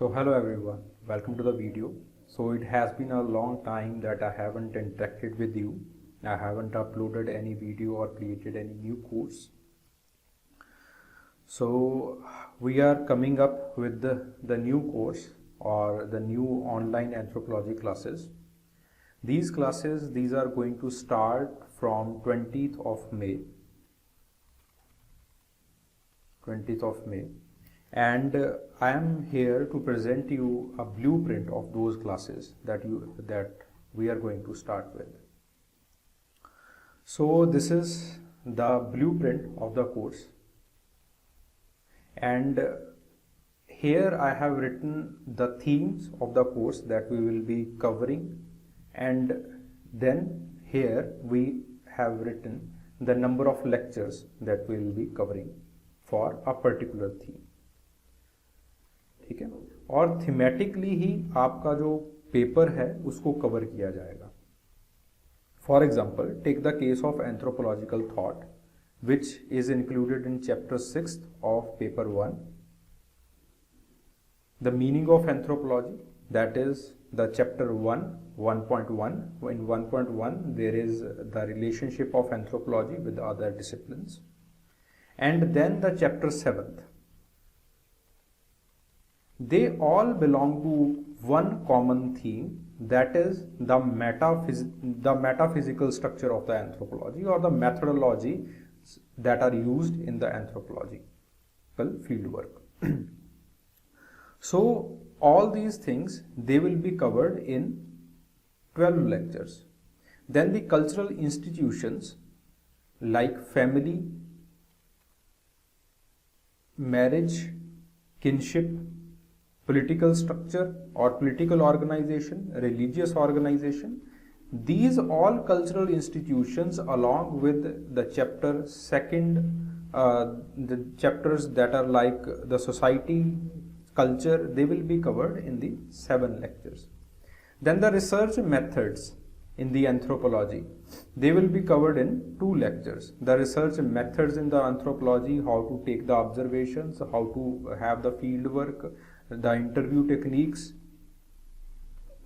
So hello everyone, welcome to the video. So it has been a long time that I haven't interacted with you. I haven't uploaded any video or created any new course. So we are coming up with the new course or the new online anthropology classes. These classes are going to start from 20th of May. 20th of May. And I am here to present you a blueprint of those classes that we are going to start with. So this is the blueprint of the course, and here I have written the themes of the course that we will be covering, and then here we have written the number of lectures that we will be covering for a particular theme. ठीक है, और thematically ही आपका जो paper है उसको cover किया जाएगा. For example, take the case of anthropological thought which is included in chapter 6 of paper 1. The meaning of anthropology, that is the chapter 1, 1.1. In 1.1 there is the relationship of anthropology with other disciplines. And then the chapter 7th. They all belong to one common theme, that is the metaphysical structure of the anthropology or the methodology that are used in the anthropological fieldwork. So all these things, they will be covered in 12 lectures. Then the cultural institutions like family, marriage, kinship, political structure or political organization, religious organization, these all cultural institutions along with the chapter 2nd, the chapters that are like the society, culture, they will be covered in the 7 lectures. Then the research methods in the anthropology, they will be covered in 2 lectures. The research methods in the anthropology, how to take the observations, how to have the field work, the interview techniques,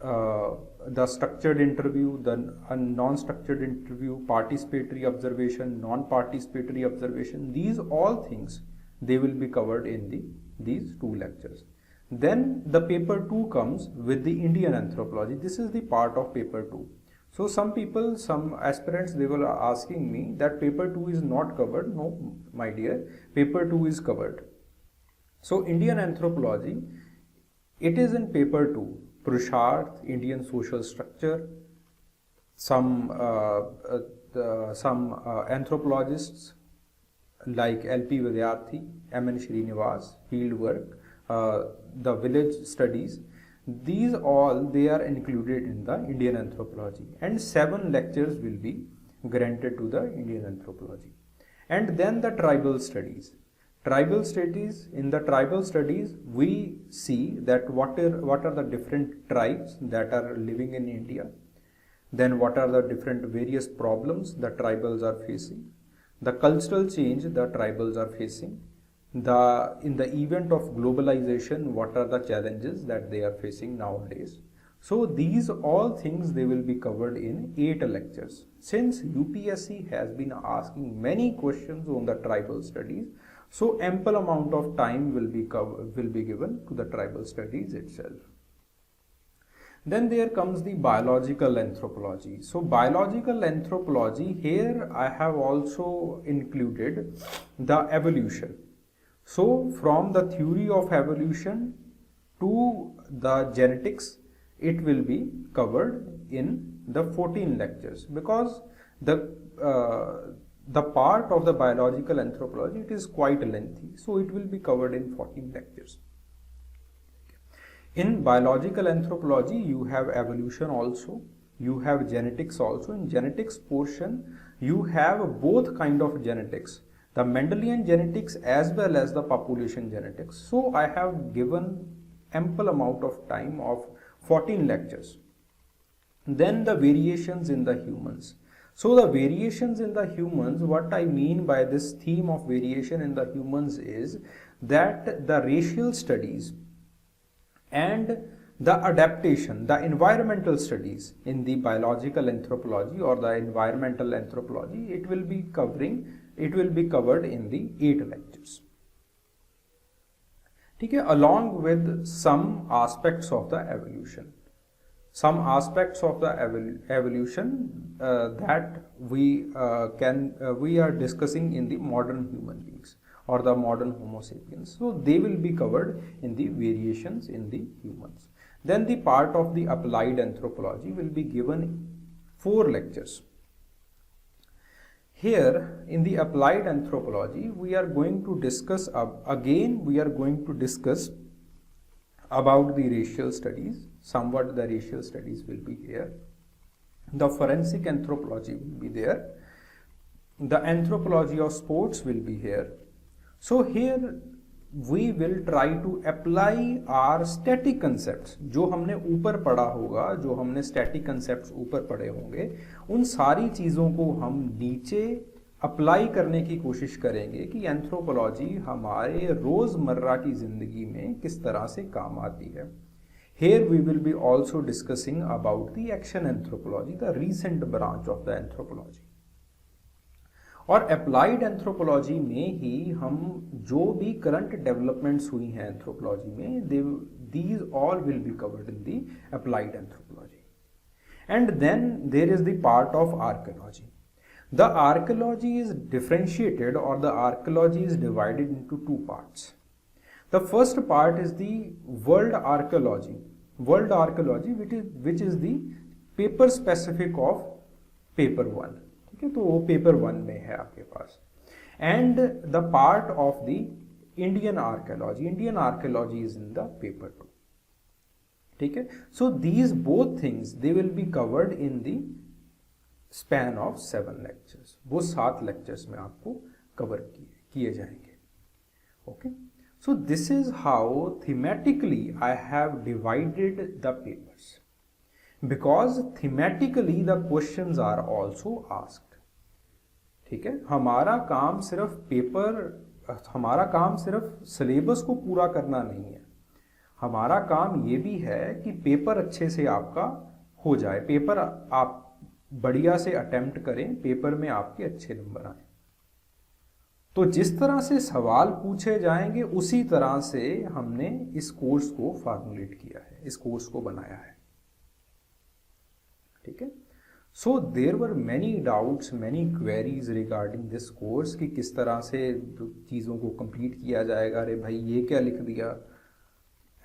the structured interview, the non-structured interview, participatory observation, non-participatory observation, these all things, they will be covered in these 2 lectures. Then the paper 2 comes with the Indian anthropology. This is the part of paper 2. So some people, some aspirants, they were asking me that paper 2 is not covered. No, my dear, paper 2 is covered. So Indian anthropology, it is in paper 2. Purusharth, Indian social structure, some anthropologists like L.P. Vidyarthi, M.N. Srinivas, field work, the village studies, these all, they are included in the Indian anthropology, and 7 lectures will be granted to the Indian anthropology. And then the tribal studies. Tribal studies, in the tribal studies, we see that what are the different tribes that are living in India, then what are the different various problems the tribals are facing, the cultural change the tribals are facing, in the event of globalization, what are the challenges that they are facing nowadays. So these all things, they will be covered in 8 lectures. Since UPSC has been asking many questions on the tribal studies, so ample amount of time will be given to the tribal studies itself. Then there comes the biological anthropology. So biological anthropology, here I have also included the evolution. So from the theory of evolution to the genetics, it will be covered in the 14 lectures, because the part of the biological anthropology, it is quite lengthy, so it will be covered in 14 lectures. In biological anthropology, you have evolution also, you have genetics also. In genetics portion, you have both kind of genetics, the Mendelian genetics as well as the population genetics. So I have given ample amount of time of 14 lectures. Then the variations in the humans. So the variations in the humans, what I mean by this theme of variation in the humans is that the racial studies and the adaptation, the environmental studies in the biological anthropology or the environmental anthropology, it will be covered in the 8 lectures. ठीक है, along with some aspects of the evolution. Some aspects of the evolution that we are discussing in the modern human beings or the modern Homo sapiens. So they will be covered in the variations in the humans. Then the part of the applied anthropology will be given 4 lectures. Here in the applied anthropology, we are going to discuss about the racial studies. Somewhat the racial studies will be here. The forensic anthropology will be there. The anthropology of sports will be here. So here we will try to apply our static concepts. जो हमने ऊपर पढ़ा होगा, जो हमने static concepts ऊपर पढ़े होंगे, उन सारी चीज़ों को हम नीचे अप्लाई करने की कोशिश करेंगे कि एंथ्रोपोलॉजी हमारे रोज़मर्रा की ज़िंदगी में किस तरह से काम आती है. Here we will be also discussing about the action anthropology, the recent branch of the anthropology. और अप्लाइड एंथ्रोपोलॉजी में ही हम जो भी करंट डेवलपमेंट्स हुई हैं एंथ्रोपोलॉजी में, these all will be covered in the applied anthropology. And then there is the part of archaeology. The archaeology is differentiated, or the archaeology is divided into 2 parts. The first part is the world archaeology. World archaeology, which is the paper specific of paper 1. ठीक है, तो वो paper 1 में है आपके पास. And the part of the Indian archaeology is in the paper 2. ठीक है, so these both things they will be covered in the span of 7 lectures. वो 7 लेक्चर्स में आपको कवर किए जाएंगे. Okay, so this is how thematically I have divided the papers, because thematically the questions are also asked. ठीक है, हमारा काम सिर्फ सिलेबस को पूरा करना नहीं है. हमारा काम ये भी है कि पेपर अच्छे से आपका हो जाए, पेपर आप बढ़िया से अटेम्प्ट करें, पेपर में आपके अच्छे नंबर आए. तो जिस तरह से सवाल पूछे जाएंगे उसी तरह से हमने इस कोर्स को फॉर्मुलेट किया है, इस कोर्स को बनाया है. ठीक है, so there were many doubts, many queries regarding this course कि किस तरह से चीज़ों को कंप्लीट किया जाएगा. अरे भाई ये क्या लिख दिया.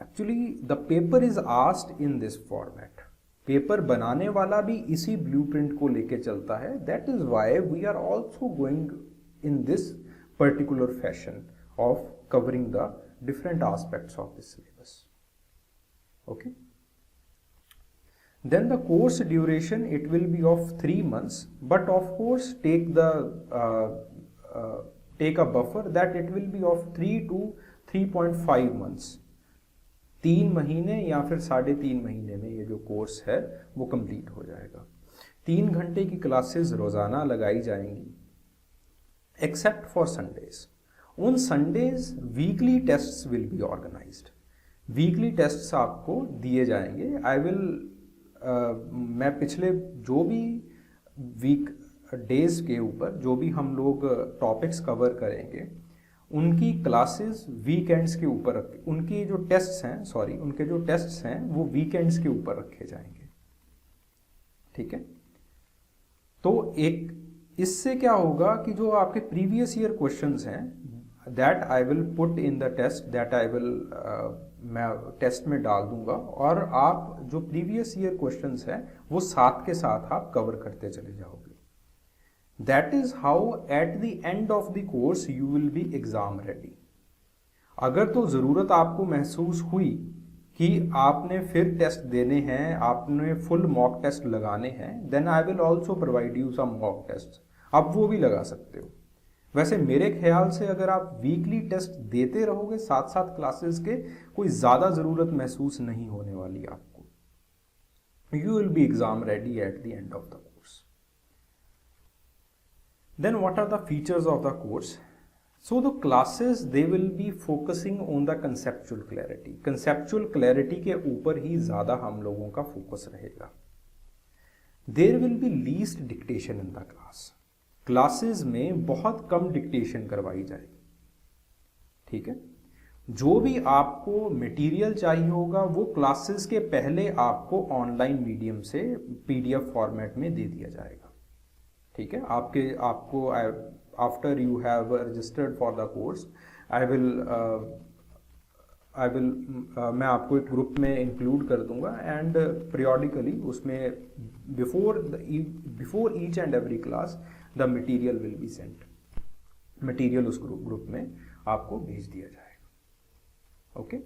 Actually the paper is asked in this format. Paper बनाने वाला भी इसी ब्लूप्रिंट को लेके चलता है. That is why we are also going in this particular fashion of covering the different aspects of this syllabus. Okay, then the course duration, it will be of 3 months, but of course take a buffer that it will be of 3 to 3.5 months. 3 महीने या फिर 3.5 महीने में ये जो course है वो complete हो जाएगा. 3 घंटे की क्लासेस रोजाना लगाई जाएंगी एक्सेप्ट फॉर संडेज. उन Sundays weekly tests will be organised. Weekly tests आपको दिए जाएंगे. मैं पिछले जो भी वीक डेज के ऊपर जो भी हम लोग टॉपिक्स कवर करेंगे उनकी क्लासेस वीकेंड्स के ऊपर उनके जो टेस्ट्स हैं वो वीकेंड्स के ऊपर रखे जाएंगे. ठीक है, तो एक इससे क्या होगा कि जो आपके प्रीवियस ईयर क्वेश्चंस हैं that I will put in the test, that I will मैं टेस्ट में डाल दूंगा, और आप जो प्रीवियस ईयर क्वेश्चंस हैं वो साथ के साथ आप कवर करते चले जाओगे. That is how eight the end of the course you will be exam ready. अगर तो ज़रूरत आपको महसूस हुई कि आपने फिर टेस्ट देने हैं, आपने फुल मॉक टेस्ट लगाने हैं, then I will also provide you some mock test. आप वो भी लगा सकते हो. वैसे मेरे ख्याल से अगर आप वीकली टेस्ट देते रहोगे साथ साथ क्लासेस के, कोई ज़्यादा ज़रूरत महसूस नहीं होने वाली आपको. You will be exam ready at the end of the course. Then what are the features of the course. So the classes they will be focusing on the conceptual clarity. Conceptual clarity के ऊपर ही ज़्यादा हम लोगों का focus रहेगा. There will be least dictation in the class. Classes में बहुत कम dictation करवाई जाएगी. ठीक है. जो भी आपको मटेरियल चाहिए होगा वो क्लासेस के पहले आपको ऑनलाइन मीडियम से PDF फॉर्मेट में दे दिया जाएगा. ठीक है. आपको after you have registered for the course, I will मैं आपको एक ग्रुप में इंक्लूड कर दूंगा एंड periodically उसमें before each and every class the material will be sent. Material उस ग्रुप में आपको भेज दिया जाएगा. ओके.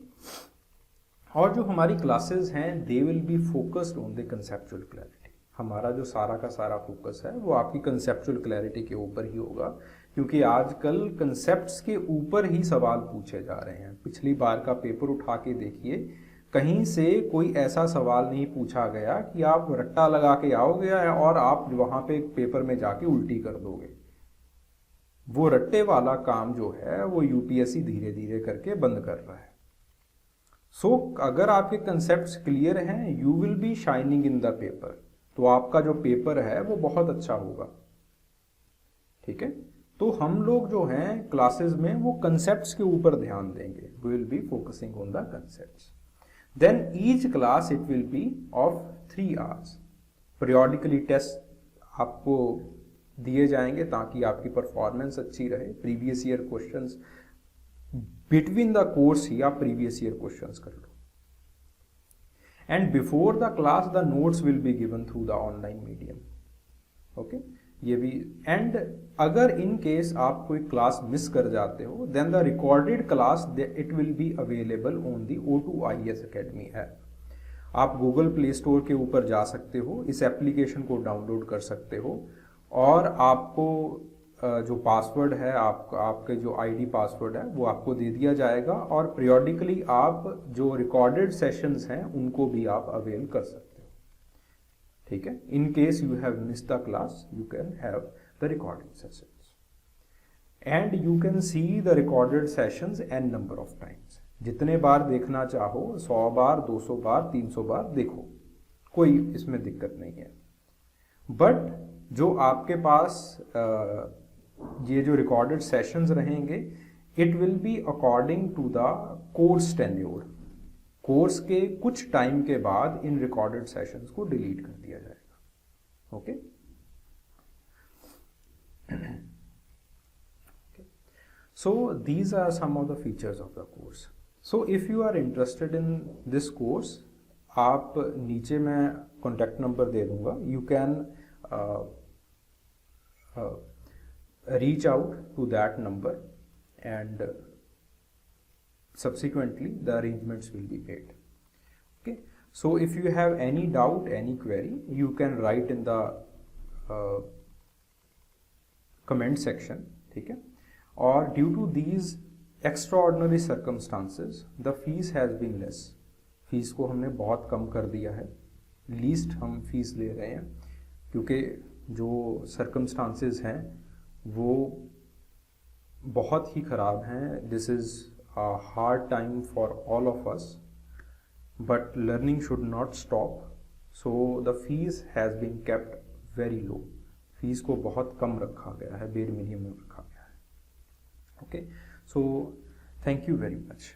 और जो हमारी क्लासेस हैं दे will be focused on the conceptual clarity. हमारा जो सारा का सारा फोकस है वो आपकी कंसेप्चुअल क्लैरिटी के ऊपर ही होगा, क्योंकि आजकल कंसेप्ट्स के ऊपर ही सवाल पूछे जा रहे हैं. पिछली बार का पेपर उठा के देखिए, कहीं से कोई ऐसा सवाल नहीं पूछा गया कि आप रट्टा लगा के आओगे और आप वहाँ पे पेपर में जाके उल्टी कर दोगे. वो रट्टे वाला काम जो है वो यूपीएससी धीरे धीरे करके बंद कर रहा है. सो अगर आपके कंसेप्ट्स क्लियर हैं, you will B shining in the paper. तो आपका जो पेपर है वो बहुत अच्छा होगा. ठीक है. तो हम लोग जो हैं क्लासेस में वो कंसेप्ट्स के ऊपर ध्यान देंगे. We will be focusing on the concepts. Then each class it will be of 3 hours. Periodically test आपको दिए जाएंगे ताकि आपकी परफॉर्मेंस अच्छी रहे. Previous year questions between the course ही आप प्रीवियस ईयर क्वेश्चंस कर लो. And before the class the notes will be given through the online medium. Okay. ये भी. एंड अगर इन केस आप कोई क्लास मिस कर जाते हो then the recorded class it will be available on the O2 IAS Academy app. आप Google Play Store के ऊपर जा सकते हो, इस एप्लीकेशन को डाउनलोड कर सकते हो और आपको जो पासवर्ड है आपके जो ID पासवर्ड है वो आपको दे दिया जाएगा और पीरियोडिकली आप जो रिकॉर्डेड सेशंस हैं उनको भी आप अवेल कर सकते हो. ठीक है. In case you have missed the class you can have the recorded sessions and you can see the recorded sessions n number of times. जितने बार देखना चाहो 100 बार 200 बार 300 बार देखो, कोई इसमें दिक्कत नहीं है. बट जो आपके पास ये जो रिकॉर्डेड सेशंस रहेंगे it will be according to the course tenure. Course के कुछ टाइम के बाद इन रिकॉर्डेड सेशंस को डिलीट कर दिया जाएगा. Okay. So these are some of the features of the course. So if you are interested in this course, आप नीचे मैं कॉन्टैक्ट नंबर दे दूंगा. You can reach out to that number and subsequently the arrangements will be made. Okay. So if you have any doubt, any query, you can write in the comment section. ठीक है. और due to these extraordinary circumstances the fees has been less. Fees को हमने बहुत कम कर दिया है. Least हम फीस ले रहे हैं क्योंकि जो सर्कमस्टांसेस हैं वो बहुत ही ख़राब हैं. This is a hard time for all of us but learning should not stop. So the fees has been kept very low. Fees को बहुत कम रखा गया है, बेर मिनिमम रखा गया है. Okay. So thank you very much.